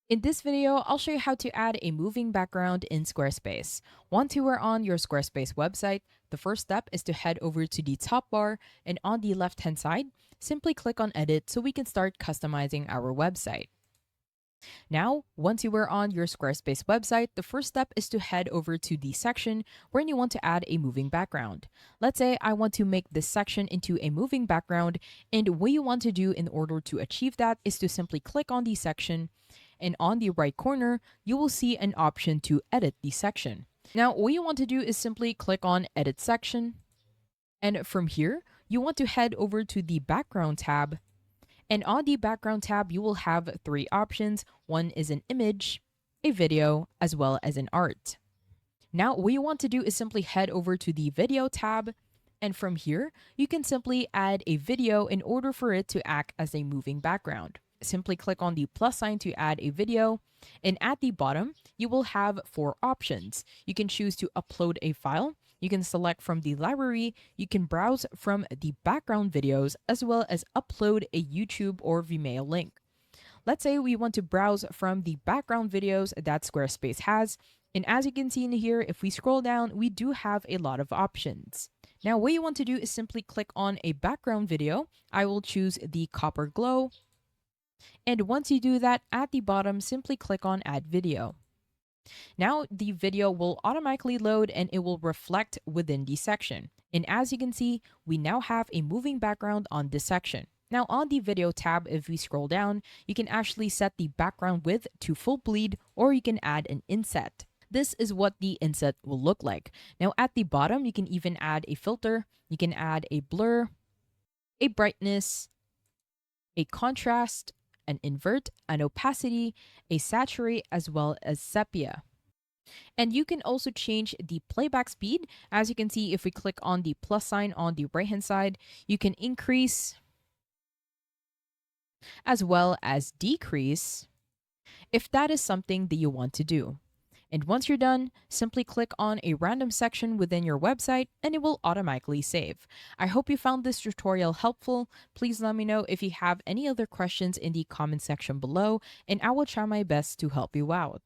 In this video, I'll show you how to add a moving background in Squarespace. Once you are on your Squarespace website, the first step is to head over to the top bar, and on the left-hand side, simply click on Edit so we can start customizing our website. Now, once you are on your Squarespace website, the first step is to head over to the section where you want to add a moving background. Let's say I want to make this section into a moving background, and what you want to do in order to achieve that is to simply click on the section, and on the right corner, you will see an option to edit the section. Now, what you want to do is simply click on Edit Section, and from here, you want to head over to the Background tab, and on the background tab, you will have three options. One is an image, a video, as well as an art. Now, what you want to do is simply head over to the video tab. And from here, you can simply add a video in order for it to act as a moving background. Simply click on the plus sign to add a video. And at the bottom, you will have four options. You can choose to upload a file. You can select from the library, you can browse from the background videos, as well as upload a YouTube or Vimeo link. Let's say we want to browse from the background videos that Squarespace has. And as you can see in here, if we scroll down, we do have a lot of options. Now, what you want to do is simply click on a background video. I will choose the copper glow. And once you do that, at the bottom, simply click on Add Video. Now the video will automatically load and it will reflect within the section. And as you can see, we now have a moving background on this section. Now on the video tab, if we scroll down, you can actually set the background width to full bleed, or you can add an inset. This is what the inset will look like. Now at the bottom, you can even add a filter, you can add a blur, a brightness, a contrast, an invert, an opacity, a saturate, as well as sepia. And you can also change the playback speed. As you can see, if we click on the plus sign on the right hand side, you can increase as well as decrease if that is something that you want to do. And once you're done, simply click on a random section within your website and it will automatically save. I hope you found this tutorial helpful. Please let me know if you have any other questions in the comment section below, and I will try my best to help you out.